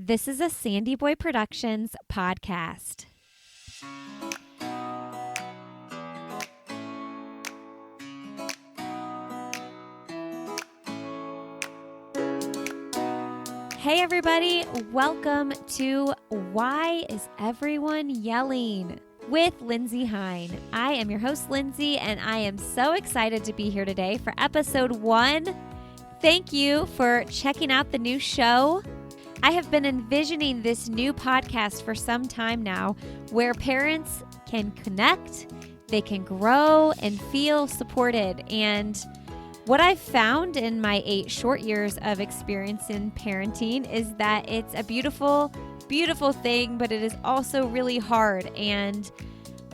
This is a Sandy Boy Productions podcast. Hey everybody, welcome to Why Is Everyone Yelling? With Lindsay Hine. I am your host, Lindsay, and I am so excited to be here today for episode 1. Thank you for checking out the new show. I have been envisioning this new podcast for some time now where parents can connect, they can grow, and feel supported. And what I've found in my 8 short years of experience in parenting is that it's a beautiful thing, but it is also really hard. And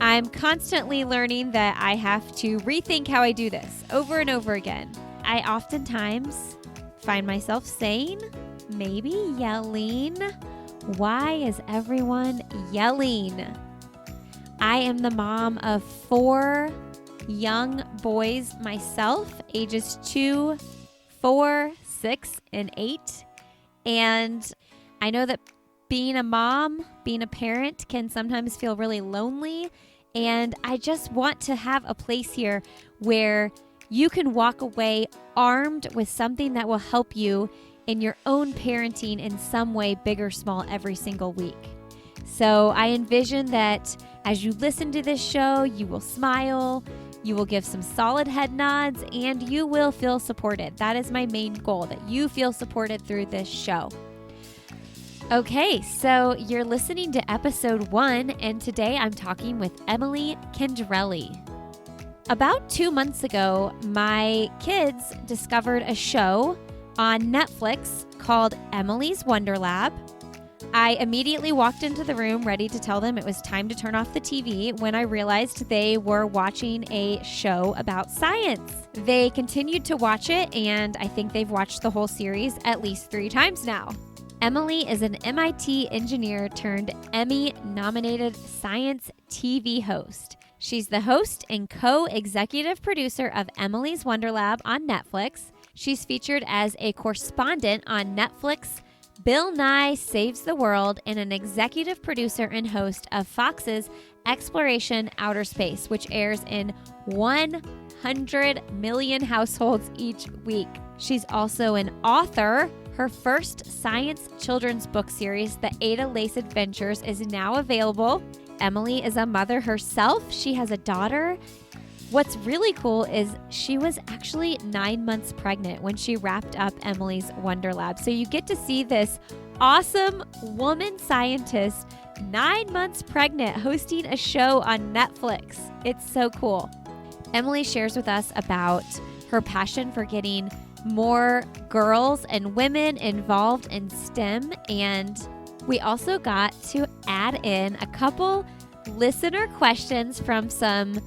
I'm constantly learning that I have to rethink how I do this over and over again. I oftentimes find myself saying, maybe yelling, why is everyone yelling? I am the mom of 4 young boys myself, ages 2, 4, 6, and 8. And I know that being a mom, being a parent can sometimes feel really lonely. And I just want to have a place here where you can walk away armed with something that will help you in your own parenting in some way, big or small, every single week. So I envision that as you listen to this show, you will smile, you will give some solid head nods, and you will feel supported. That is my main goal, that you feel supported through this show. Okay, so you're listening to episode 1, and today I'm talking with Emily Calandrelli. About 2 months ago, my kids discovered a show on Netflix called Emily's Wonderlab. I immediately walked into the room ready to tell them it was time to turn off the TV when I realized they were watching a show about science. They continued to watch it, and I think they've watched the whole series at least 3 times now. Emily is an MIT engineer turned Emmy-nominated science TV host. She's the host and co-executive producer of Emily's Wonderlab on Netflix. She's featured as a correspondent on Netflix, Bill Nye Saves the World, and an executive producer and host of Fox's Xploration Outer Space, which airs in 100 million households each week. She's also an author. Her first science children's book series, The Ada Lace Adventures, is now available. Emily is a mother herself. She has a daughter. What's really cool is she was actually 9 months pregnant when she wrapped up Emily's Wonderlab. So you get to see this awesome woman scientist 9 months pregnant hosting a show on Netflix. It's so cool. Emily shares with us about her passion for getting more girls and women involved in STEM, and we also got to add in a couple listener questions from some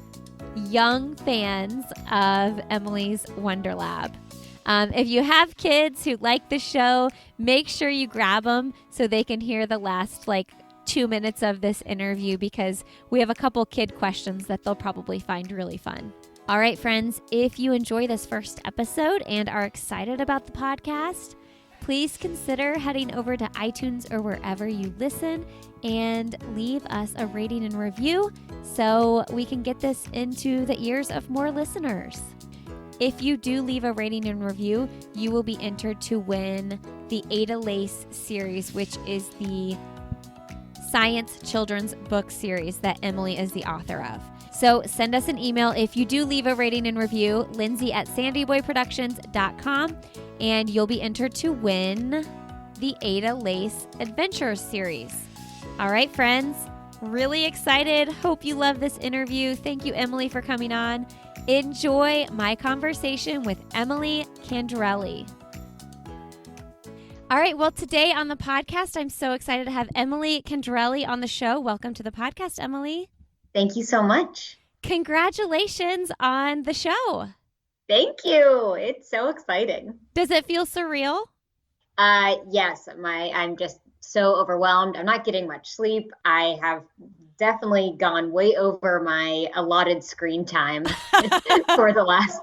young fans of Emily's Wonderlab. If you have kids who like the show, make sure you grab them so they can hear the last 2 minutes of this interview, because we have a couple kid questions that they'll probably find really fun. All right, friends, if you enjoy this first episode and are excited about the podcast, please consider heading over to iTunes or wherever you listen and leave us a rating and review so we can get this into the ears of more listeners. If you do leave a rating and review, you will be entered to win the Ada Lace series, which is the science children's book series that Emily is the author of. So send us an email if you do leave a rating and review, lindsay@sandyboyproductions.com, and you'll be entered to win the Ada Lace Adventures series. All right, friends, really excited. Hope you love this interview. Thank you, Emily, for coming on. Enjoy my conversation with Emily Calandrelli. All right, well, today on the podcast, I'm so excited to have Emily Calandrelli on the show. Welcome to the podcast, Emily. Thank you so much. Congratulations on the show. Thank you. It's so exciting. Does it feel surreal? Yes, I'm just so overwhelmed. I'm not getting much sleep. I have definitely gone way over my allotted screen time for the last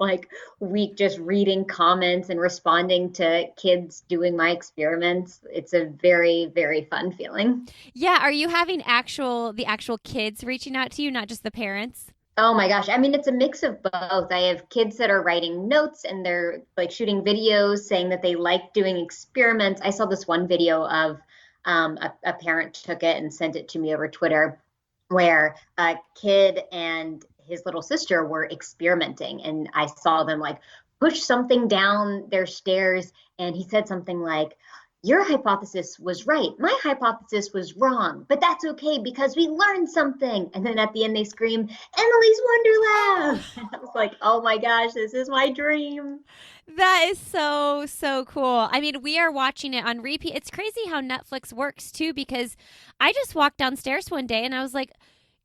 week, just reading comments and responding to kids doing my experiments. It's a very, very fun feeling. Yeah, are you having the actual kids reaching out to you, not just the parents? Oh my gosh. I mean, it's a mix of both. I have kids that are writing notes and they're like shooting videos saying that they like doing experiments. I saw this one video of a parent took it and sent it to me over Twitter where a kid and his little sister were experimenting. And I saw them like push something down their stairs. And he said something like, your hypothesis was right. My hypothesis was wrong, but that's okay because we learned something. And then at the end, they scream, Emily's Wonderlab. And I was like, oh my gosh, this is my dream. That is so, so cool. I mean, we are watching it on repeat. It's crazy how Netflix works too, because I just walked downstairs one day and I was like,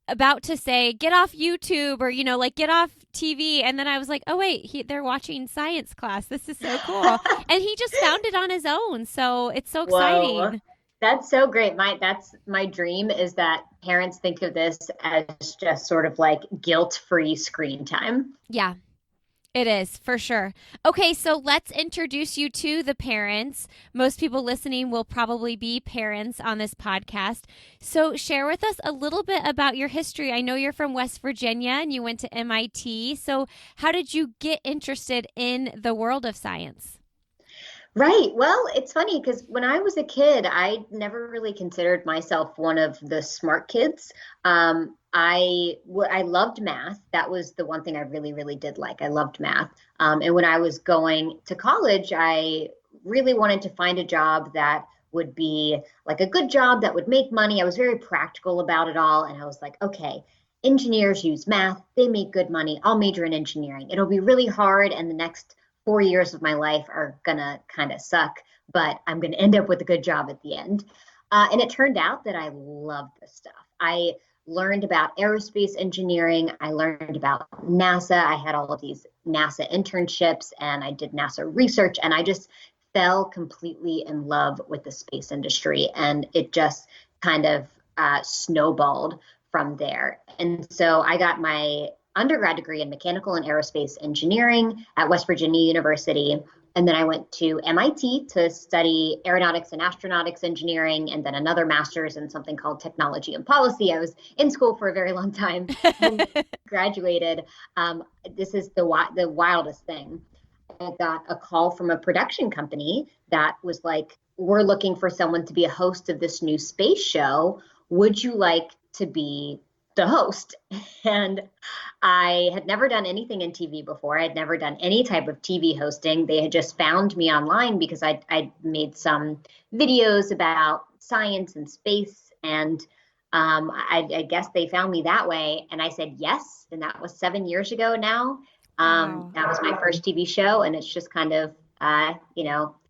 about to say get off YouTube or like get off TV, and then I was like, oh wait, they're watching science class. This is so cool. And he just found it on his own, so it's so exciting. Whoa. That's so great. That's my dream, is that parents think of this as just sort of like guilt-free screen time. Yeah. It is, for sure. Okay, so let's introduce you to the parents. Most people listening will probably be parents on this podcast. So share with us a little bit about your history. I know you're from West Virginia and you went to MIT. So how did you get interested in the world of science? Right. Well, it's funny because when I was a kid, I never really considered myself one of the smart kids. I loved math. That was the one thing I really, really did like. I loved math. And when I was going to college, I really wanted to find a job that would be like a good job that would make money. I was very practical about it all. And I was like, okay, engineers use math. They make good money. I'll major in engineering. It'll be really hard. And the next 4 years of my life are gonna kind of suck, but I'm gonna end up with a good job at the end. And it turned out that I loved this stuff. I learned about aerospace engineering. I learned about NASA. I had all of these NASA internships and I did NASA research, and I just fell completely in love with the space industry. And it just kind of snowballed from there. And so I got my undergrad degree in mechanical and aerospace engineering at West Virginia University. And then I went to MIT to study aeronautics and astronautics engineering, and then another master's in something called technology and policy. I was in school for a very long time and graduated. This is the wildest thing. I got a call from a production company that was like, we're looking for someone to be a host of this new space show. Would you like to be the host? And I had never done anything in TV before. I'd never done any type of TV hosting. They had just found me online because I'd made some videos about science and space. And I guess they found me that way. And I said yes. And that was 7 years ago now. Wow. That was my first TV show. And it's just kind of,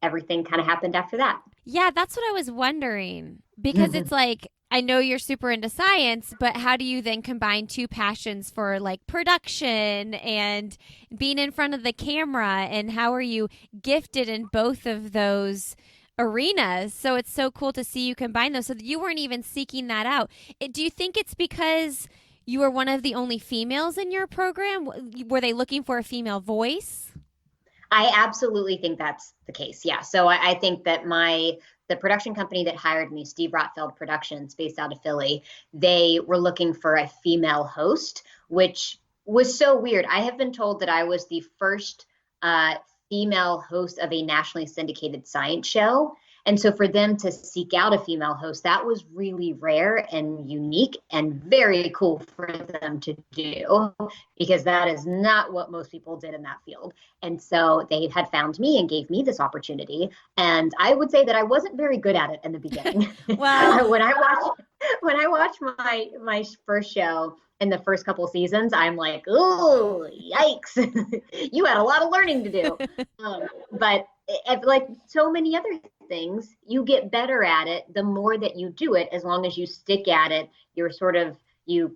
everything kind of happened after that. Yeah, that's what I was wondering. Because it's like, I know you're super into science, but how do you then combine two passions for like production and being in front of the camera? And how are you gifted in both of those arenas? So it's so cool to see you combine those. So that you weren't even seeking that out. Do you think it's because you were one of the only females in your program? Were they looking for a female voice? I absolutely think that's the case. Yeah. So I think that the production company that hired me, Steve Rotfeld Productions, based out of Philly, they were looking for a female host, which was so weird. I have been told that I was the first female host of a nationally syndicated science show. And so for them to seek out a female host, that was really rare and unique and very cool for them to do, because that is not what most people did in that field. And so they had found me and gave me this opportunity. And I would say that I wasn't very good at it in the beginning. Wow. When I watched my first show in the first couple seasons, I'm like, oh, yikes. You had a lot of learning to do. But like so many other things, you get better at it the more that you do it. As long as you stick at it, you're sort of, you're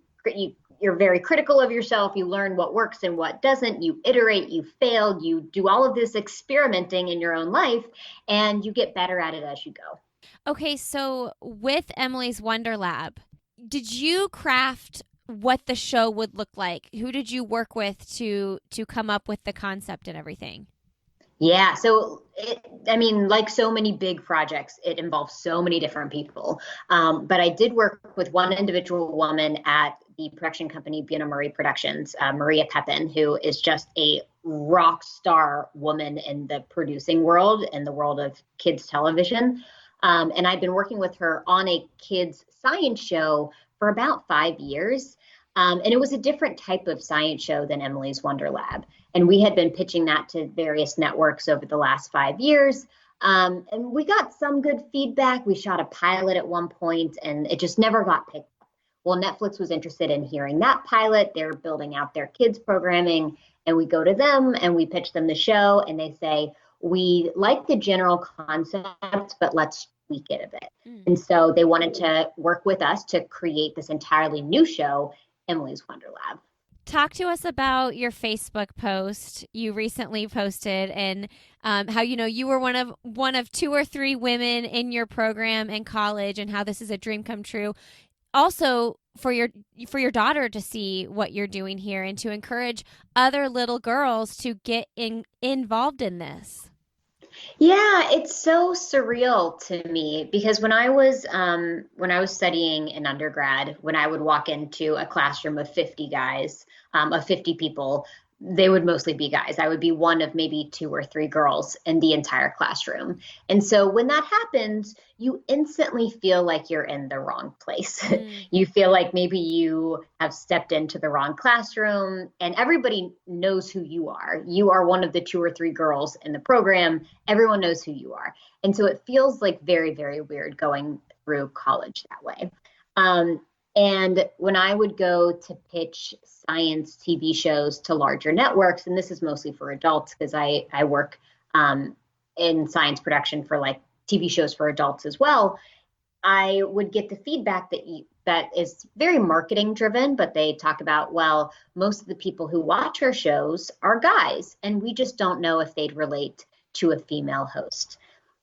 very critical of yourself. You learn what works and what doesn't. You iterate, you fail, you do all of this experimenting in your own life, and you get better at it as you go. Okay, so with Emily's Wonderlab, did you craft what the show would look like? Who did you work with to come up with the concept and everything? Yeah, so I mean, like so many big projects, it involves so many different people. But I did work with one individual woman at the production company, Buena Marie Productions, Maria Pepin, who is just a rock star woman in the producing world, in the world of kids television. And I've been working with her on a kids science show for about 5 years. And it was a different type of science show than Emily's Wonderlab. And we had been pitching that to various networks over the last 5 years. And we got some good feedback. We shot a pilot at one point, and it just never got picked up. Well, Netflix was interested in hearing that pilot. They're building out their kids programming. And we go to them and we pitch them the show. And they say, we like the general concept, but let's tweak it a bit. And so they wanted to work with us to create this entirely new show, Emily's Wonderlab. Talk to us about your Facebook post you recently posted, and how you were one of 2 or 3 women in your program in college, and how this is a dream come true. Also, for your daughter to see what you're doing here and to encourage other little girls to get involved in this. Yeah, it's so surreal to me because when I was studying in undergrad, when I would walk into a classroom of 50 guys, of 50 people, they would mostly be guys. I would be one of maybe 2 or 3 girls in the entire classroom. And so when that happens, you instantly feel like you're in the wrong place. You feel like maybe you have stepped into the wrong classroom, and everybody knows who you are. You are one of the 2 or 3 girls in the program. Everyone knows who you are. And so it feels like very, very weird going through college that way. And when I would go to pitch science TV shows to larger networks, and this is mostly for adults because I work in science production for like TV shows for adults as well, I would get the feedback that is very marketing driven, but they talk about, well, most of the people who watch our shows are guys, and we just don't know if they'd relate to a female host.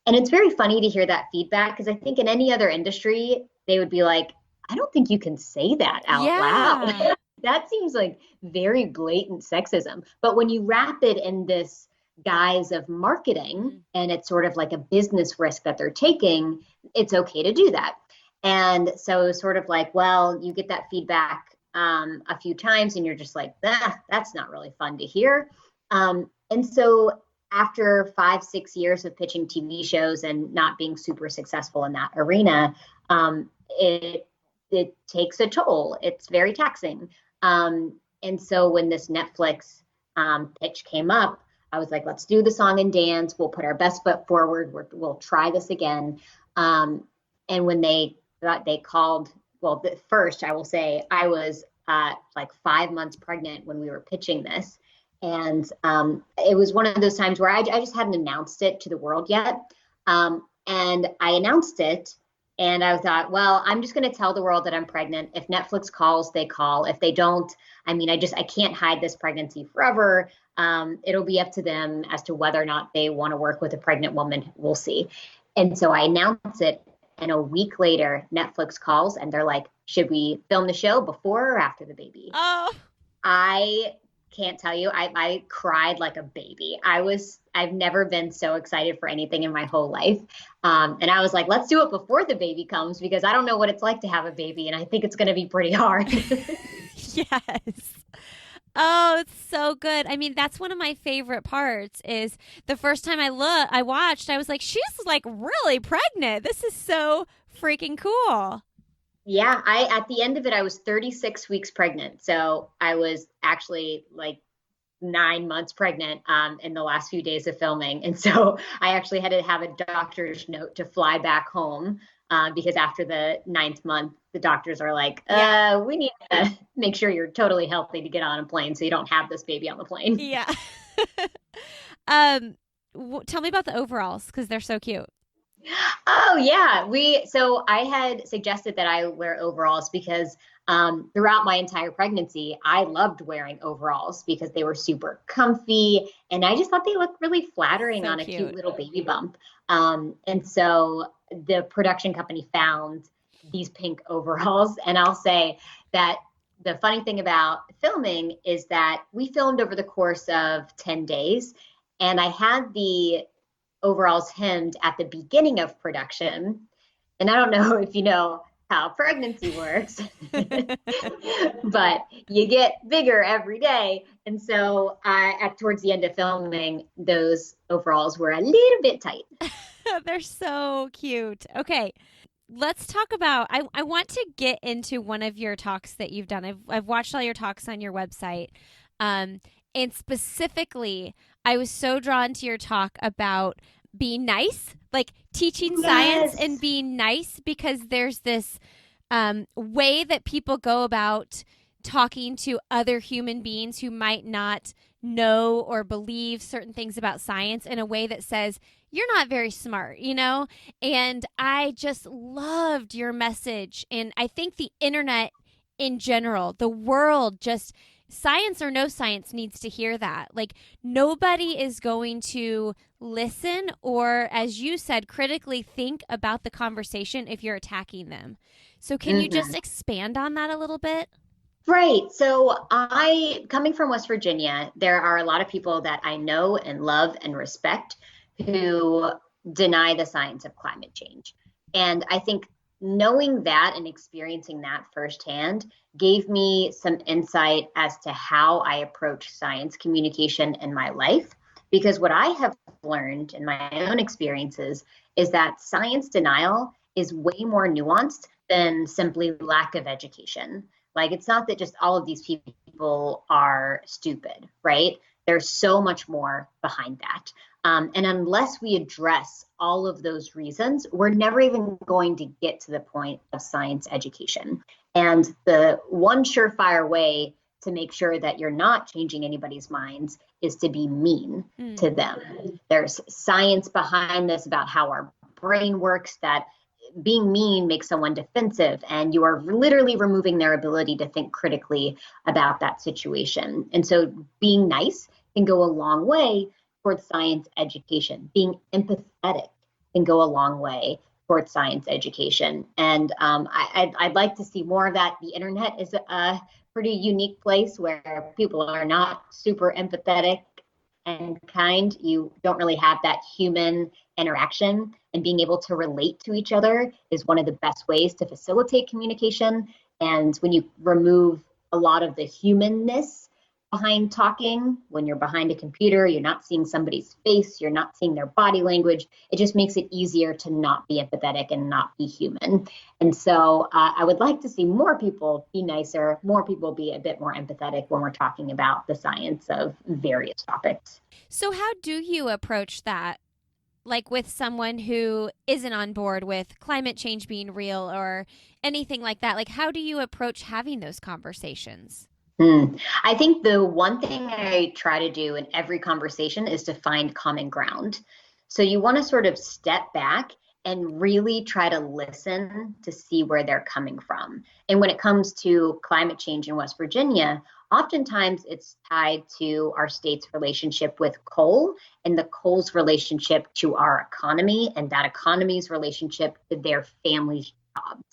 And it's very funny to hear that feedback because I think in any other industry, they would be like, I don't think you can say that out loud. That seems like very blatant sexism. But when you wrap it in this guise of marketing and it's sort of like a business risk that they're taking, it's okay to do that. And so it was sort of like, well, you get that feedback a few times and you're just like, that's not really fun to hear. And so after 5-6 years of pitching TV shows and not being super successful in that arena, it takes a toll. It's very taxing. And so when this Netflix pitch came up, I was like, let's do the song and dance. We'll put our best foot forward. We'll try this again. And when they called, well, first I will say I was like 5 months pregnant when we were pitching this. And it was one of those times where I just hadn't announced it to the world yet. And I announced it. And I thought, well, I'm just going to tell the world that I'm pregnant. If Netflix calls, they call. If they don't, I mean, I can't hide this pregnancy forever. It'll be up to them as to whether or not they want to work with a pregnant woman. We'll see. And so I announced it. And a week later, Netflix calls and they're like, should we film the show before or after the baby? Oh, I can't tell you. I cried like a baby. I've never been so excited for anything in my whole life. And I was like, let's do it before the baby comes because I don't know what it's like to have a baby. And I think it's going to be pretty hard. yes. Oh, it's so good. I mean, that's one of my favorite parts is the first time I watched, I was like, she's like really pregnant. This is so freaking cool. Yeah, at the end of it, I was 36 weeks pregnant. So I was actually like 9 months pregnant in the last few days of filming. And so I actually had to have a doctor's note to fly back home because after the 9th month, the doctors are like, we need to make sure you're totally healthy to get on a plane so you don't have this baby on the plane. Yeah. Tell me about the overalls because they're so cute. Oh, yeah. So I had suggested that I wear overalls because throughout my entire pregnancy, I loved wearing overalls because they were super comfy. And I just thought they looked really flattering on a cute little baby bump. And so the production company found these pink overalls. And I'll say that the funny thing about filming is that we filmed over the course of 10 days, and I had the overalls hemmed at the beginning of production. And I don't know if you know how pregnancy works, but you get bigger every day. And so towards the end of filming, those overalls were a little bit tight. They're so cute. Okay. Let's talk about I want to get into one of your talks that you've done. I've watched all your talks on your website. And specifically, I was so drawn to your talk about being nice, like teaching science and being nice, because there's this way that people go about talking to other human beings who might not know or believe certain things about science in a way that says, you're not very smart, you know? And I just loved your message. And I think the internet in general, the world, just science or no science, needs to hear that. Like, nobody is going to listen or, as you said, critically think about the conversation if you're attacking them. So can you just expand on that a little bit? Right. So coming from West Virginia, there are a lot of people that I know and love and respect who deny the science of climate change. And I think knowing that and experiencing that firsthand gave me some insight as to how I approach science communication in my life. Because what I have learned in my own experiences is that science denial is way more nuanced than simply lack of education. Like, it's not that just all of these people are stupid, right? There's so much more behind that. And unless we address all of those reasons, we're never even going to get to the point of science education. And the one surefire way to make sure that you're not changing anybody's minds is to be mean to them. There's science behind this about how our brain works, that being mean makes someone defensive, and you are literally removing their ability to think critically about that situation. And so being nice can go a long way towards science education. Being empathetic can go a long way towards science education. And I'd like to see more of that. The internet is a pretty unique place where people are not super empathetic and kind. You don't really have that human interaction, and being able to relate to each other is one of the best ways to facilitate communication. And when you remove a lot of the humanness behind talking, when you're behind a computer, you're not seeing somebody's face, you're not seeing their body language, it just makes it easier to not be empathetic and not be human. And so I would like to see more people be nicer, more people be a bit more empathetic when we're talking about the science of various topics. So how do you approach that? Like with someone who isn't on board with climate change being real or anything like that? Like, how do you approach having those conversations? I think the one thing I try to do in every conversation is to find common ground. So you want to sort of step back and really try to listen to see where they're coming from. And when it comes to climate change in West Virginia, oftentimes it's tied to our state's relationship with coal and the coal's relationship to our economy and that economy's relationship to their family's jobs.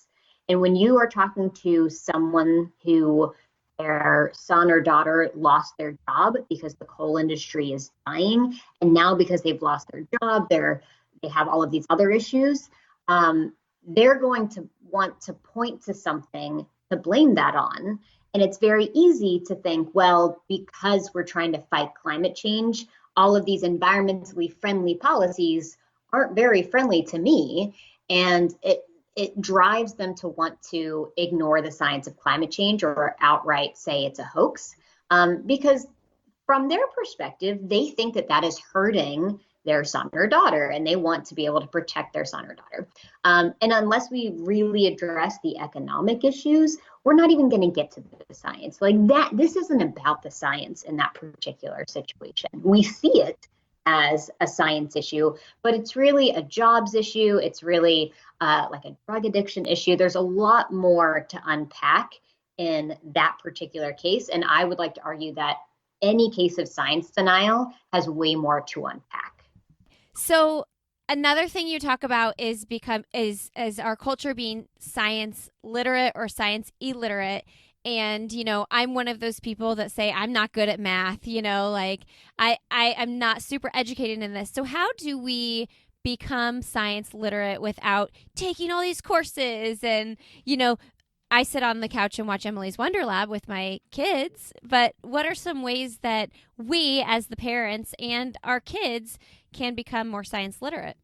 And when you are talking to someone who their son or daughter lost their job because the coal industry is dying, and now because they've lost their job, they have all of these other issues, they're going to want to point to something to blame that on. And it's very easy to think, well, because we're trying to fight climate change, all of these environmentally friendly policies aren't very friendly to me. And it drives them to want to ignore the science of climate change or outright say it's a hoax, because from their perspective, they think that that is hurting their son or daughter, and they want to be able to protect their son or daughter. And unless we really address the economic issues, we're not even going to get to the science. Like that, this isn't about the science in that particular situation. We see it as a science issue, but it's really a jobs issue. It's really like a drug addiction issue. There's a lot more to unpack in that particular case. And I would like to argue that any case of science denial has way more to unpack. So Another thing you talk about is our culture being science literate or science illiterate. And, I'm one of those people that say I'm not good at math, like I'm not super educated in this. So how do we become science literate without taking all these courses? And, I sit on the couch and watch Emily's Wonderlab with my kids, but what are some ways that we as the parents and our kids can become more science literate?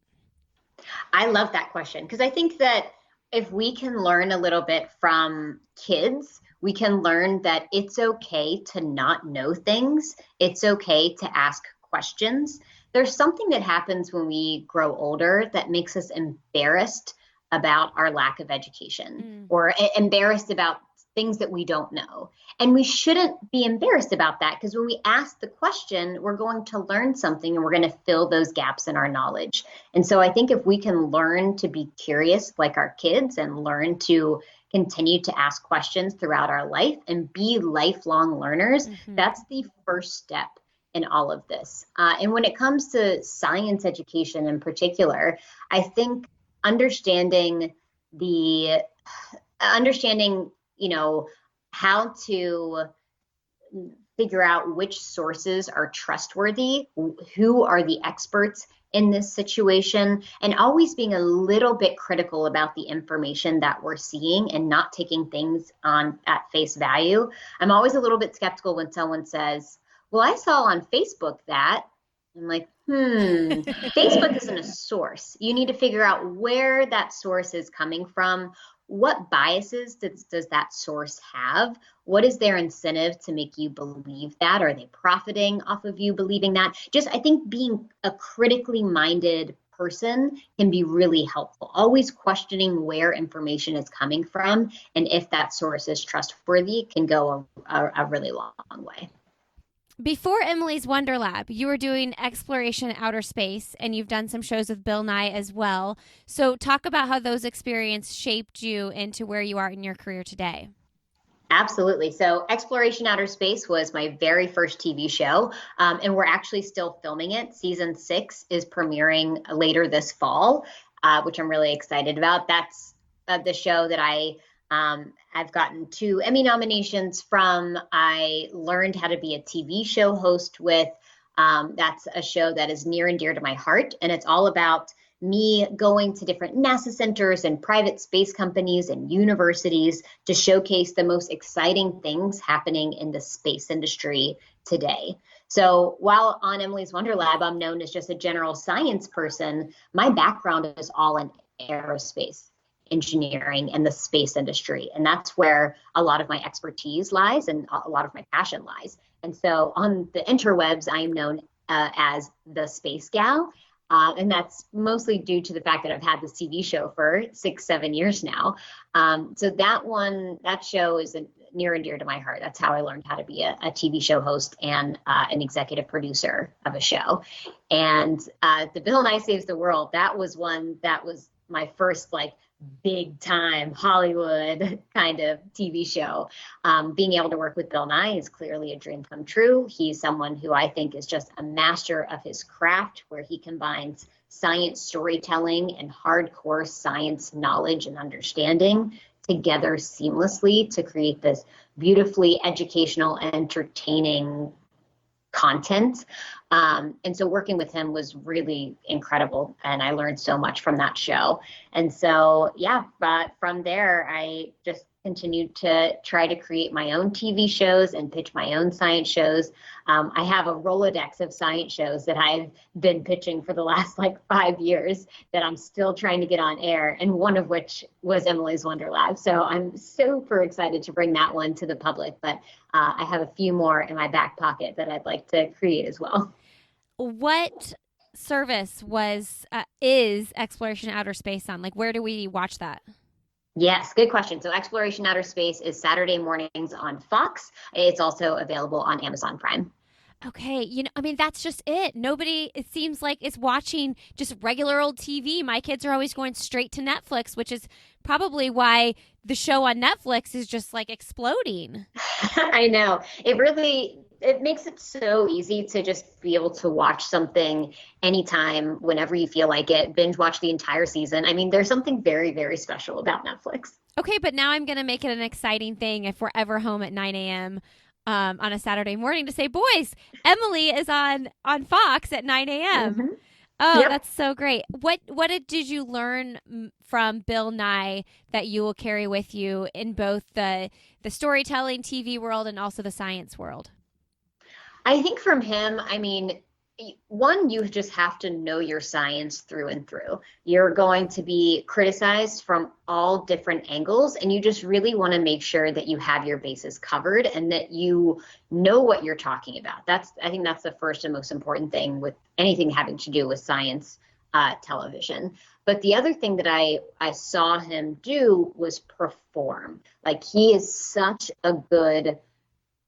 I love that question because I think that if we can learn a little bit from kids, we can learn that it's okay to not know things. It's okay to ask questions. There's something that happens when we grow older that makes us embarrassed about our lack of education or embarrassed about things that we don't know. And we shouldn't be embarrassed about that because when we ask the question, we're going to learn something and we're going to fill those gaps in our knowledge. And so I think if we can learn to be curious like our kids and learn to continue to ask questions throughout our life and be lifelong learners, that's the first step in all of this. And when it comes to science education in particular, I think understanding, how to figure out which sources are trustworthy, who are the experts in this situation, and always being a little bit critical about the information that we're seeing and not taking things on at face value. I'm always a little bit skeptical when someone says, well, I saw on Facebook that. I'm like, Facebook isn't a source. You need to figure out where that source is coming from. What biases does that source have? What is their incentive to make you believe that? Are they profiting off of you believing that? I think being a critically minded person can be really helpful. Always questioning where information is coming from and if that source is trustworthy can go a really long way. Before Emily's Wonderlab, you were doing Xploration Outer Space, and you've done some shows with Bill Nye as well. So talk about how those experiences shaped you into where you are in your career today. Absolutely. So Xploration Outer Space was my very first TV show, and we're actually still filming it. Season 6 is premiering later this fall, which I'm really excited about. That's the show that I've gotten 2 Emmy nominations from. I learned how to be a TV show host with. That's a show that is near and dear to my heart, and it's all about me going to different NASA centers and private space companies and universities to showcase the most exciting things happening in the space industry today. So while on Emily's Wonderlab, I'm known as just a general science person, my background is all in aerospace engineering and the space industry. And that's where a lot of my expertise lies and a lot of my passion lies. And so on the interwebs, I am known as the Space Gal. And that's mostly due to the fact that I've had this TV show for 6-7 years now. So that show is near and dear to my heart. That's how I learned how to be a TV show host and an executive producer of a show. And the Bill Nye Saves the World, that was my first big time Hollywood kind of TV show. Being able to work with Bill Nye is clearly a dream come true. He's someone who I think is just a master of his craft, where he combines science storytelling and hardcore science knowledge and understanding together seamlessly to create this beautifully educational and entertaining content. And so working with him was really incredible. And I learned so much from that show. And so, but from there, I just continued to try to create my own TV shows and pitch my own science shows. I have a Rolodex of science shows that I've been pitching for the last 5 years that I'm still trying to get on air, and one of which was Emily's Wonderlab. So I'm super excited to bring that one to the public, but I have a few more in my back pocket that I'd like to create as well. What service is Xploration Outer Space on? Where do we watch that? Yes, good question. So Xploration Outer Space is Saturday mornings on Fox. It's also available on Amazon Prime. Okay. That's just it. Nobody, it seems like, is watching just regular old TV. My kids are always going straight to Netflix, which is probably why the show on Netflix is just exploding. I know. It really, it makes it so easy to just be able to watch something anytime, whenever you feel like it, binge watch the entire season. I mean, there's something very, very special about Netflix. Okay, but now I'm going to make it an exciting thing if we're ever home at 9 a.m. On a Saturday morning to say, boys, Emily is on Fox at 9 a.m. Hmm. Oh, Yep. that's so great. Did you learn from Bill Nye that you will carry with you in both the storytelling TV world and also the science world? I think from him, I mean, one, you just have to know your science through and through. You're going to be criticized from all different angles, and you just really want to make sure that you have your bases covered and that you know what you're talking about. I think that's the first and most important thing with anything having to do with science television. But the other thing that I saw him do was perform. Like, he is such a good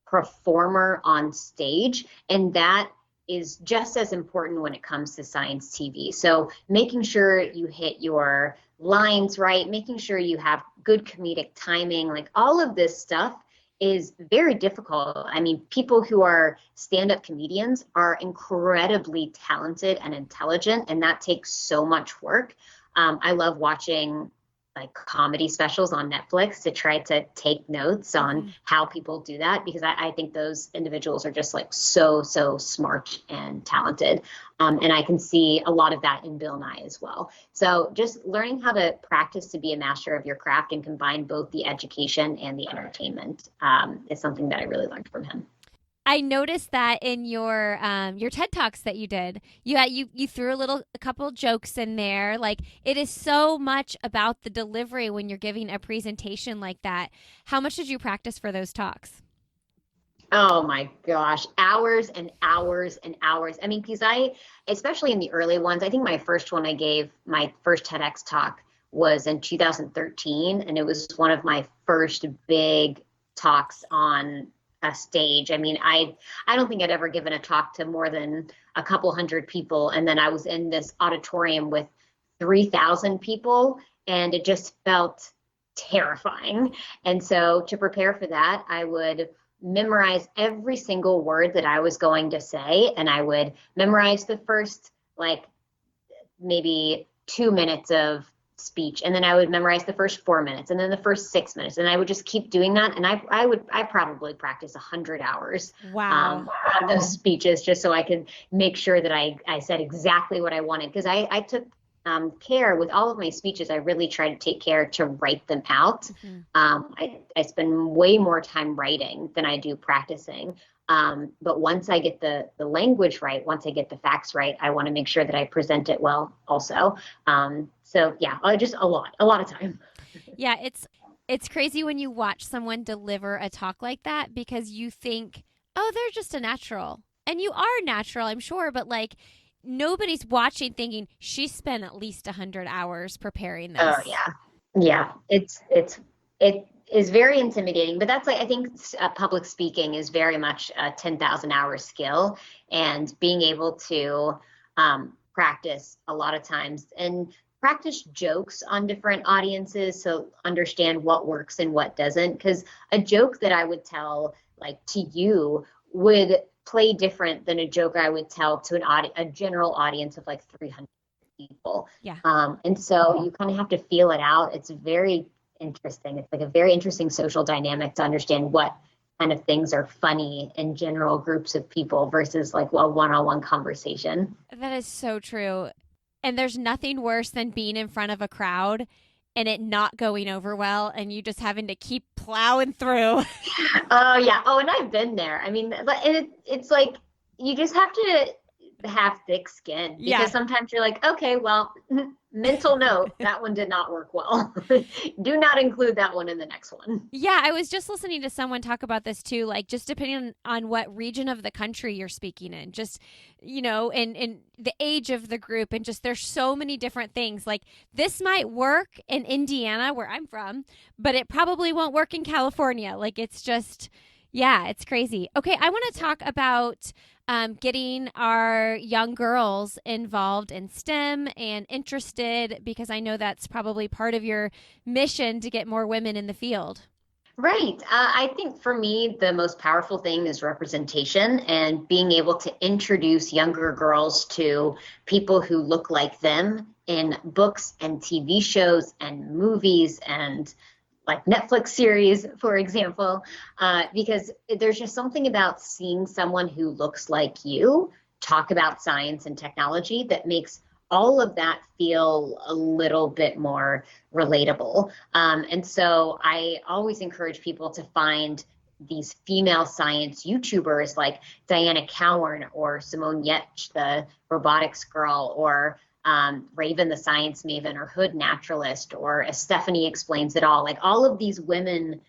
performer on stage, and that is just as important when it comes to science TV. So making sure you hit your lines right, making sure you have good comedic timing, like all of this stuff is very difficult. I mean, people who are stand-up comedians are incredibly talented and intelligent, and that takes so much work. I love watching like comedy specials on Netflix to try to take notes on how people do that, because I think those individuals are just like so smart and talented. And I can see a lot of that in Bill Nye as well. So just learning how to practice to be a master of your craft and combine both the education and the entertainment is something that I really learned from him. I noticed that in your TED Talks that you did. You threw a couple jokes in there. Like, it is so much about the delivery when you're giving a presentation like that. How much did you practice for those talks? Oh my gosh, hours and hours and hours. I mean, because especially in the early ones, I think my first one I gave, my first TEDx talk was in 2013, and it was one of my first big talks on a stage. I mean, I don't think I'd ever given a talk to more than a couple hundred people, and then I was in this auditorium with 3,000 people, and it just felt terrifying. And so to prepare for that, I would memorize every single word that I was going to say, and I would memorize the first like maybe 2 minutes of speech, and then I would memorize the first 4 minutes, and then the first 6 minutes, and I would just keep doing that. And I probably practice 100 hours Wow. on those speeches just so I could make sure that I said exactly what I wanted, because I took care with all of my speeches. I really try to take care to write them out. I spend way more time writing than I do practicing. But once I get the language right, once I get the facts right, I want to make sure that I present it well also. So yeah, just a lot of time. Yeah, it's crazy when you watch someone deliver a talk like that because you think, "Oh, they're just a natural." And you are natural, I'm sure, but like nobody's watching thinking she spent at least 100 hours preparing Oh this. yeah, yeah. It is very intimidating, but that's like, I think public speaking is very much a 10,000 hour skill, and being able to practice a lot of times and practice jokes on different audiences, so understand what works and what doesn't. Because a joke that I would tell like to you would play different than a joke I would tell to a general audience of like 300 people. Yeah. And so you kind of have to feel it out. It's very interesting. It's like a very interesting social dynamic to understand what kind of things are funny in general groups of people versus like a one-on-one conversation. That is so true. And there's nothing worse than being in front of a crowd and it not going over well and you just having to keep plowing through. Oh yeah. Oh, and I've been there. I mean, it's like you just have to have thick skin, because Yeah. sometimes you're like, okay, well, mental note, that one did not work well. Do not include that one in the next one. Yeah, I was just listening to someone talk about this too, like just depending on what region of the country you're speaking in, just, and the age of the group, and just there's so many different things. Like this might work in Indiana, where I'm from, but it probably won't work in California. Like it's just, yeah, it's crazy. Okay, I want to talk about getting our young girls involved in STEM and interested, because I know that's probably part of your mission to get more women in the field. Right. I think for me, the most powerful thing is representation and being able to introduce younger girls to people who look like them in books and TV shows and movies and like Netflix series, for example, because there's just something about seeing someone who looks like you talk about science and technology that makes all of that feel a little bit more relatable. And so I always encourage people to find these female science YouTubers like Diana Cowan or Simone Yetch, the robotics girl, or Raven the Science Maven, or Hood Naturalist, or as Stephanie Explains It All. Like all of these women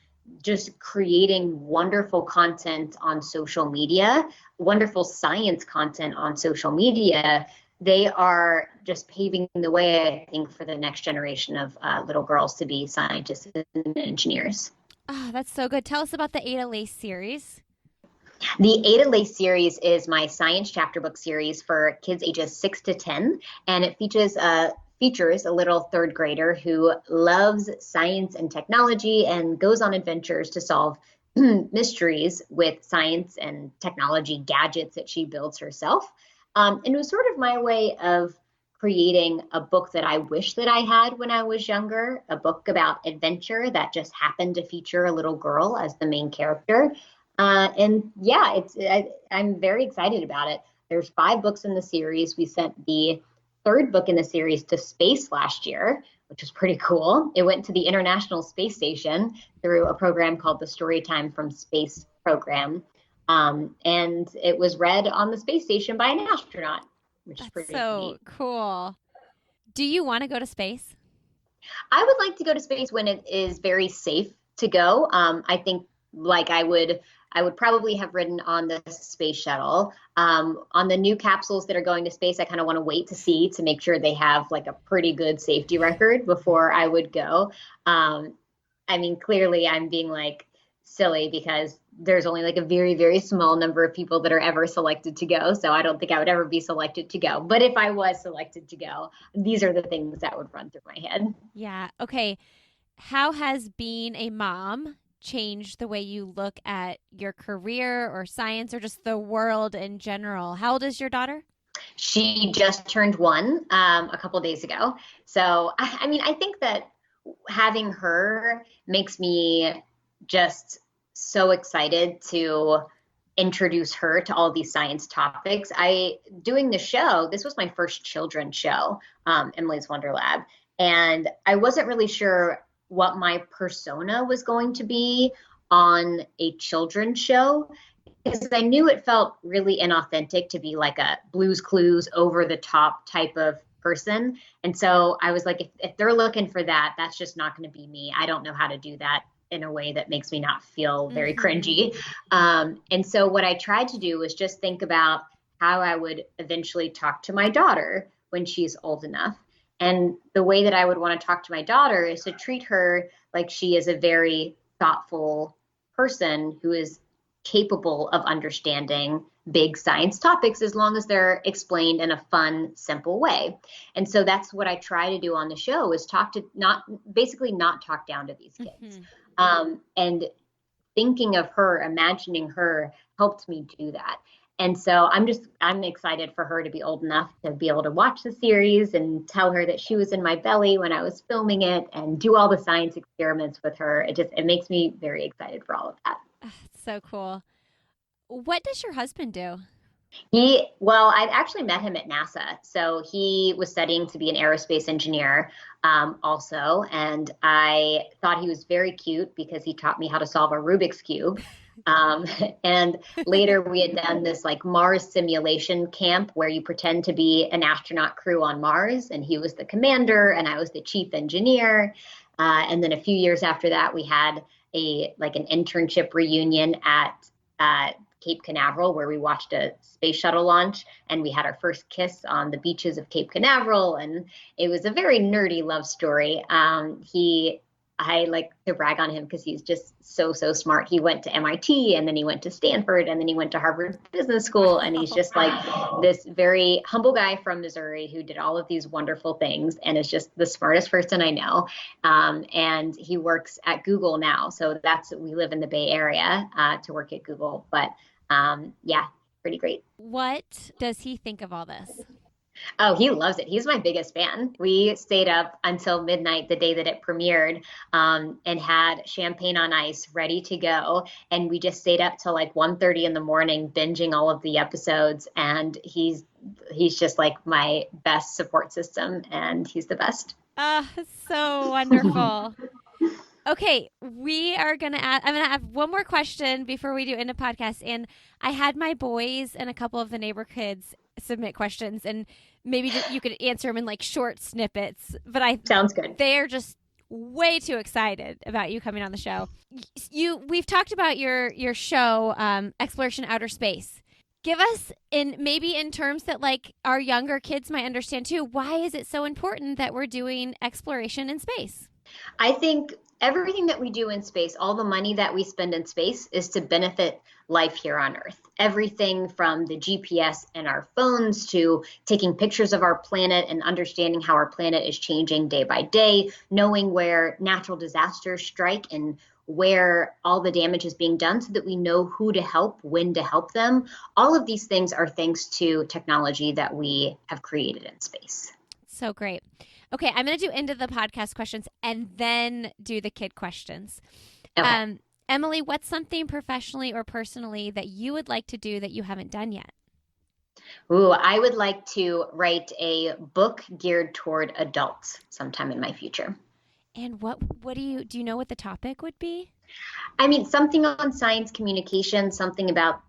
just creating wonderful content on social media, wonderful science content on social media. They are just paving the way, I think, for the next generation of little girls to be scientists and engineers. Oh, that's so good. Tell us about the Ada Lace series. The Ada Lace series is my science chapter book series for kids ages 6 to 10, and it features a little third grader who loves science and technology and goes on adventures to solve mysteries with science and technology gadgets that she builds herself. And it was sort of my way of creating a book that I wish that I had when I was younger, a book about adventure that just happened to feature a little girl as the main character. And yeah, I'm very excited about it. There's 5 books in the series. We sent the third book in the series to space last year, which was pretty cool. It went to the International Space Station through a program called the Storytime From Space program. And it was read on the space station by an astronaut, which is That's pretty so neat. cool. Do you want to go to space? I would like to go to space when it is very safe to go. I think like I would probably have ridden on the space shuttle. On the new capsules that are going to space, I kind of want to wait to see to make sure they have like a pretty good safety record before I would go. Um, I mean, clearly I'm being like silly because there's only like a very, very small number of people that are ever selected to go. So I don't think I would ever be selected to go. But if I was selected to go, these are the things that would run through my head. Yeah. Okay. How has being a mom changed the way you look at your career or science or just the world in general? How old is your daughter? She just turned 1 a couple days ago. So, I mean, I think that having her makes me just so excited to introduce her to all these science topics. Doing the show, this was my first children's show, Emily's Wonderlab, and I wasn't really sure what my persona was going to be on a children's show because I knew it felt really inauthentic to be like a Blues Clues over the top type of person. And so I was like, if they're looking for that, that's just not going to be me. I don't know how to do that in a way that makes me not feel very Mm-hmm. cringy. And so what I tried to do was just think about how I would eventually talk to my daughter when she's old enough. And the way that I would want to talk to my daughter is to treat her like she is a very thoughtful person who is capable of understanding big science topics as long as they're explained in a fun, simple way. And so that's what I try to do on the show is talk to not basically not talk down to these kids. Mm-hmm. And thinking of her, imagining her helped me do that. And so I'm excited for her to be old enough to be able to watch the series and tell her that she was in my belly when I was filming it and do all the science experiments with her. It makes me very excited for all of that. So cool. What does your husband do? Well, I've actually met him at NASA. So he was studying to be an aerospace engineer also. And I thought he was very cute because he taught me how to solve a Rubik's Cube. Um, and later we had done this like Mars simulation camp where you pretend to be an astronaut crew on Mars. And he was the commander and I was the chief engineer. And then a few years after that, we had an internship reunion at Cape Canaveral, where we watched a space shuttle launch and we had our first kiss on the beaches of Cape Canaveral. And it was a very nerdy love story. He I like to brag on him because he's just so smart. He went to MIT and then he went to Stanford and then he went to Harvard Business School. And he's just like this very humble guy from Missouri who did all of these wonderful things and is just the smartest person I know. And he works at Google now. So we live in the Bay Area to work at Google. But yeah, pretty great. What does he think of all this? Oh, he loves it. He's my biggest fan. We stayed up until midnight the day that it premiered, and had champagne on ice ready to go. And we just stayed up till like 1:30 in the morning, binging all of the episodes. And he's just like my best support system, and he's the best. So wonderful. Okay, I'm going to have one more question before we do end the podcast. And I had my boys and a couple of the neighbor kids submit questions, and maybe you could answer them in like short snippets. But Sounds good. They're just way too excited about you coming on the show. We've talked about your show, Xploration Outer Space. Give us, maybe in terms that like our younger kids might understand too, why is it so important that we're doing exploration in space? I think everything that we do in space, all the money that we spend in space, is to benefit life here on Earth. Everything from the GPS in our phones to taking pictures of our planet and understanding how our planet is changing day by day, knowing where natural disasters strike and where all the damage is being done so that we know who to help, when to help them. All of these things are thanks to technology that we have created in space. So great. Okay, I'm going to do end of the podcast questions and then do the kid questions. Okay. Emily, what's something professionally or personally that you would like to do that you haven't done yet? Ooh, I would like to write a book geared toward adults sometime in my future. And what do you know what the topic would be? I mean, something on science communication, something about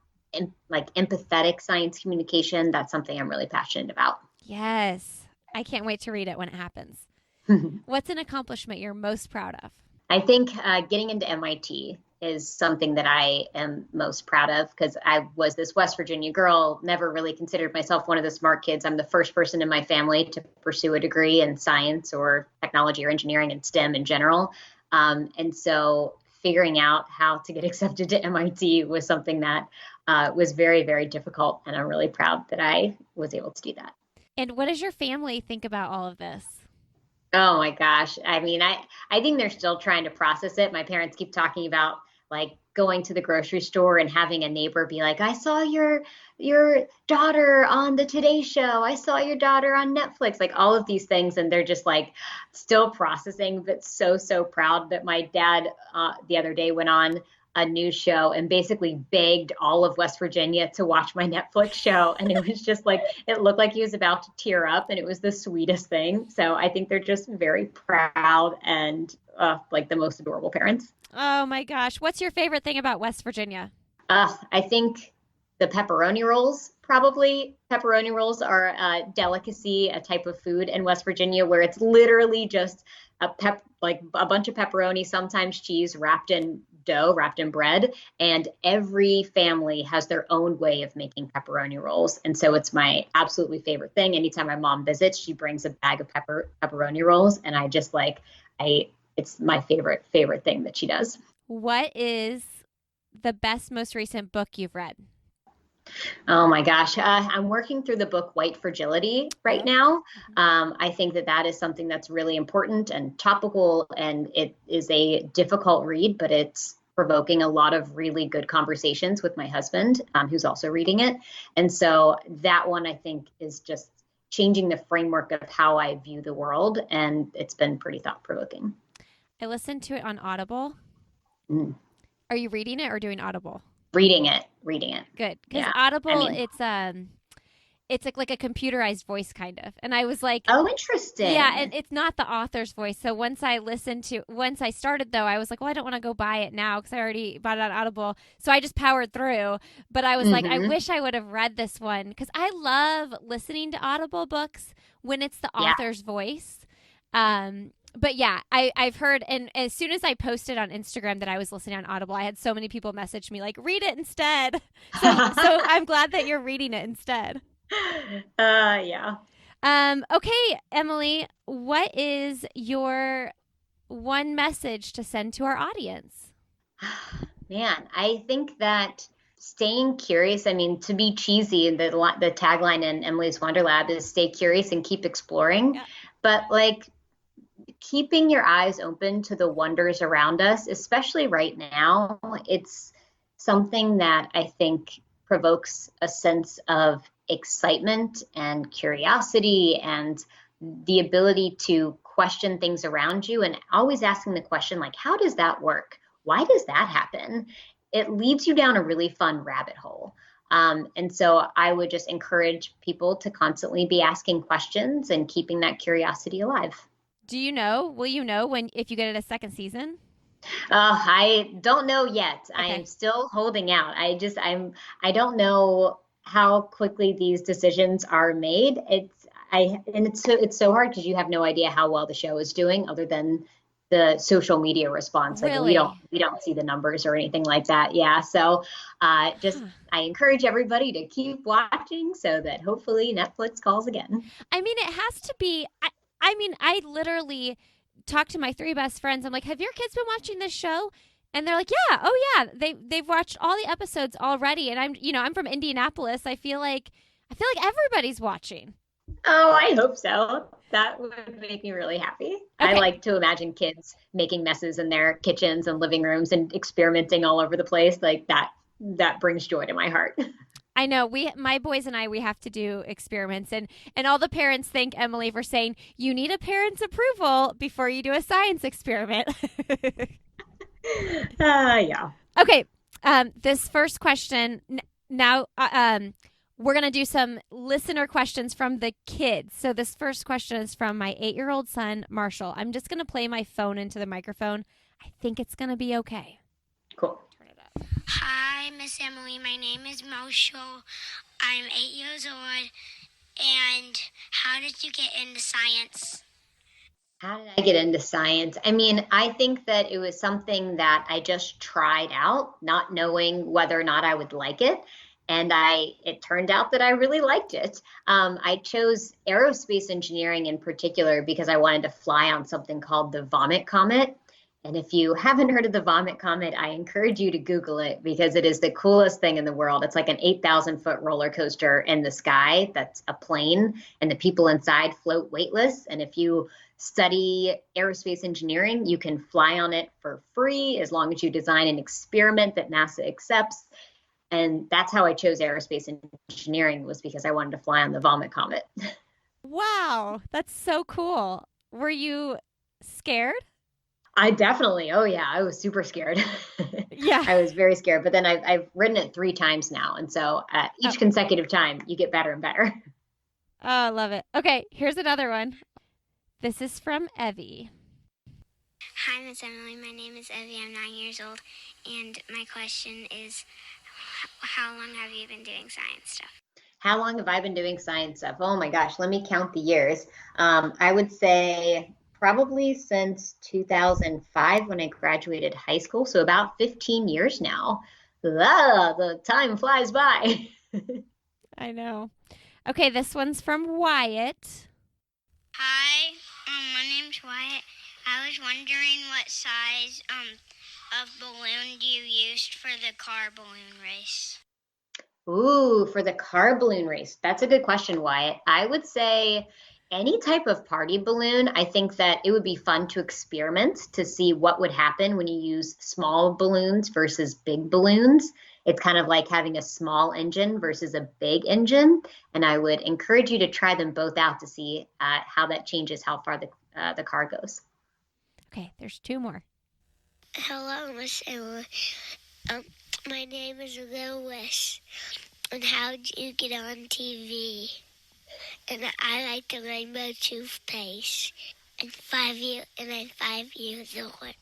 like empathetic science communication. That's something I'm really passionate about. Yes. I can't wait to read it when it happens. What's an accomplishment you're most proud of? I think getting into MIT is something that I am most proud of because I was this West Virginia girl, never really considered myself one of the smart kids. I'm the first person in my family to pursue a degree in science or technology or engineering and STEM in general. And so figuring out how to get accepted to MIT was something that was very, very difficult. And I'm really proud that I was able to do that. And what does your family think about all of this? Oh my gosh. I mean, I think they're still trying to process it. My parents keep talking about like going to the grocery store and having a neighbor be like, I saw your daughter on the Today Show. I saw your daughter on Netflix, like all of these things. And they're just like still processing, but so proud that my dad the other day went on a news show and basically begged all of West Virginia to watch my Netflix show. And it was just like, it looked like he was about to tear up, and it was the sweetest thing. So I think they're just very proud and like the most adorable parents. Oh my gosh. What's your favorite thing about West Virginia? I think the pepperoni rolls, probably. Pepperoni rolls are a delicacy, a type of food in West Virginia where it's literally just like a bunch of pepperoni, sometimes cheese wrapped in dough, wrapped in bread. And every family has their own way of making pepperoni rolls. And so it's my absolutely favorite thing. Anytime my mom visits, she brings a bag of pepperoni rolls. And I just like, it's my favorite thing that she does. What is the best, most recent book you've read? Oh my gosh. I'm working through the book White Fragility right now. I think that is something that's really important and topical, and it is a difficult read, but it's provoking a lot of really good conversations with my husband, who's also reading it. And so that one, I think, is just changing the framework of how I view the world. And it's been pretty thought-provoking. I listened to it on Audible. Are you reading it or doing Audible? Reading it. Good. Because Audible, it's like a computerized voice kind of. And I was like, oh, interesting. Yeah, and it's not the author's voice. So once I started though, I was like, well, I don't want to go buy it now because I already bought it on Audible. So I just powered through. But I was like, I wish I would have read this one because I love listening to Audible books when it's the author's voice. But yeah, I've heard, and as soon as I posted on Instagram that I was listening on Audible, I had so many people message me like, read it instead. So I'm glad that you're reading it instead. Yeah. Okay, Emily, what is your one message to send to our audience? Man, I think that staying curious, I mean, to be cheesy, the tagline in Emily's Wonderlab is stay curious and keep exploring. Yeah. But like keeping your eyes open to the wonders around us, especially right now, it's something that I think provokes a sense of excitement and curiosity and the ability to question things around you and always asking the question, like, how does that work? Why does that happen? It leads you down a really fun rabbit hole. And so I would just encourage people to constantly be asking questions and keeping that curiosity alive. Do you know? Will you know when if you get it a second season? I don't know yet. I am Okay. still holding out. I don't know how quickly these decisions are made. It's so hard because you have no idea how well the show is doing other than the social media response. Like Really? we don't see the numbers or anything like that. Yeah. So just Huh. I encourage everybody to keep watching so that hopefully Netflix calls again. I mean, it has to be. I mean, I literally talked to my three best friends. I'm like, "Have your kids been watching this show?" And they're like, "Yeah, oh yeah, they've watched all the episodes already." And I'm from Indianapolis. I feel like everybody's watching. Oh, I hope so. That would make me really happy. I Okay, like to imagine kids making messes in their kitchens and living rooms and experimenting all over the place. Like that brings joy to my heart. I know my boys and we have to do experiments, and all the parents thank Emily for saying you need a parent's approval before you do a science experiment. Yeah. Okay, this first question now. We're gonna do some listener questions from the kids. So this first question is from my 8-year-old son, Marshall. I'm just gonna play my phone into the microphone. I think it's gonna be okay. Cool. Turn it up. Hi, Miss Emily. My name is Marshall. I'm 8 years old. And how did you get into science? How did I get into science? I mean, I think that it was something that I just tried out, not knowing whether or not I would like it. And it turned out that I really liked it. I chose aerospace engineering in particular because I wanted to fly on something called the Vomit Comet. And if you haven't heard of the Vomit Comet, I encourage you to Google it because it is the coolest thing in the world. It's like an 8,000-foot roller coaster in the sky that's a plane, and the people inside float weightless. And if you study aerospace engineering, you can fly on it for free as long as you design an experiment that NASA accepts. And that's how I chose aerospace engineering, was because I wanted to fly on the Vomit Comet. Wow, that's so cool. Were you scared? I definitely, oh yeah, I was super scared. Yeah. I was very scared, but then I've ridden it 3 times now. And so Oh, each consecutive time, you get better and better. oh, I love it. Okay, here's another one. This is from Evie. Hi, Miss Emily. My name is Evie. I'm 9 years old. And my question is, how long have you been doing science stuff? How long have I been doing science stuff? Oh my gosh, let me count the years. I would say probably since 2005 when I graduated high school. So about 15 years now. Ah, the time flies by. I know. Okay, this one's from Wyatt. Hi, my name's Wyatt. I was wondering what size of balloon you used for the car balloon race. Ooh, for the car balloon race. That's a good question, Wyatt. I would say any type of party balloon. I think that it would be fun to experiment to see what would happen when you use small balloons versus big balloons. It's kind of like having a small engine versus a big engine. And I would encourage you to try them both out to see how that changes how far the car goes. Okay, there's two more. Hello, Miss Emily. Um, my name is Lewis. And how did you get on TV? And I like the rainbow toothpaste. And I'm 5 years old.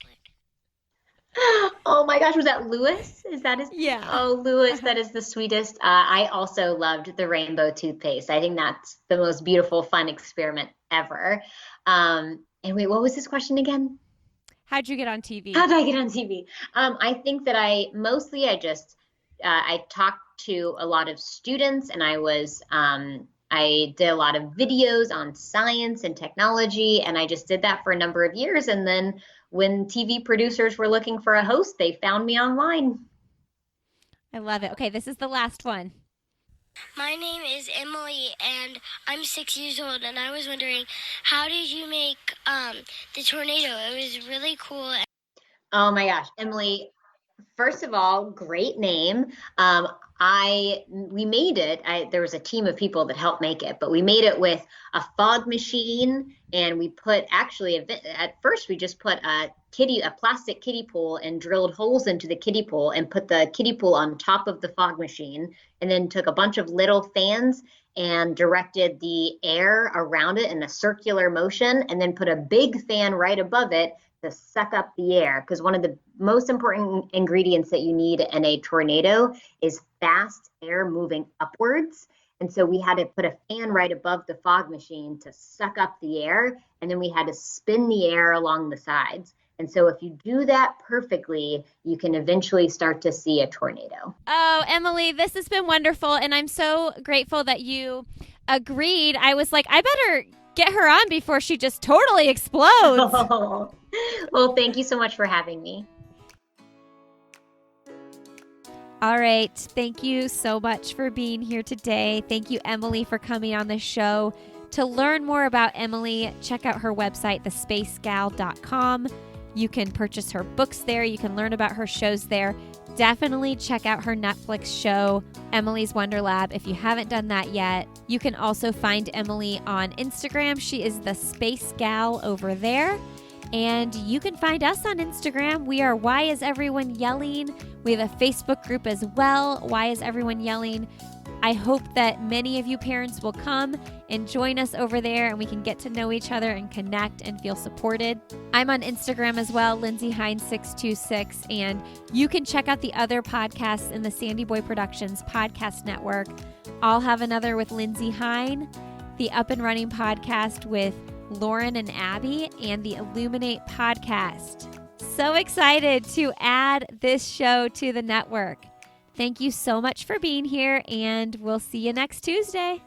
Oh my gosh, was that Lewis? Is that his? Yeah. Oh, Lewis, that is the sweetest. I also loved the rainbow toothpaste. I think that's the most beautiful, fun experiment ever. And wait, what was this question again? How'd you get on TV? How did I get on TV? I think that I just I talked to a lot of students, and I I did a lot of videos on science and technology, and I just did that for a number of years. And then when TV producers were looking for a host, they found me online. I love it. Okay, this is the last one. My name is Emily, and I'm 6 years old, and I was wondering, how did you make the tornado? It was really cool. Oh my gosh, Emily, first of all, great name. We made it. There was a team of people that helped make it, but we made it with a fog machine, and we put at first we just put a plastic kiddie pool and drilled holes into the kiddie pool and put the kiddie pool on top of the fog machine, and then took a bunch of little fans and directed the air around it in a circular motion, and then put a big fan right above it to suck up the air, because one of the most important ingredients that you need in a tornado is fast air moving upwards. And so we had to put a fan right above the fog machine to suck up the air, and then we had to spin the air along the sides. And so if you do that perfectly, you can eventually start to see a tornado. Oh, Emily, this has been wonderful, and I'm so grateful that you agreed. I was like, I better get her on before she just totally explodes. Well, thank you so much for having me. All right. Thank you so much for being here today. Thank you, Emily, for coming on the show. To learn more about Emily, check out her website, thespacegal.com. You can purchase her books there. You can learn about her shows there. Definitely check out her Netflix show, Emily's Wonderlab, if you haven't done that yet. You can also find Emily on Instagram. She is the Space Gal over there. And you can find us on Instagram. We are Why Is Everyone Yelling? We have a Facebook group as well, Why Is Everyone Yelling? I hope that many of you parents will come and join us over there, and we can get to know each other and connect and feel supported. I'm on Instagram as well, Lindsay Hine 626, and you can check out the other podcasts in the Sandy Boy Productions podcast network. I'll have another with Lindsay Hine, the Up and Running podcast with Lauren and Abby, and the Illuminate podcast. So excited to add this show to the network. Thank you so much for being here, and we'll see you next Tuesday.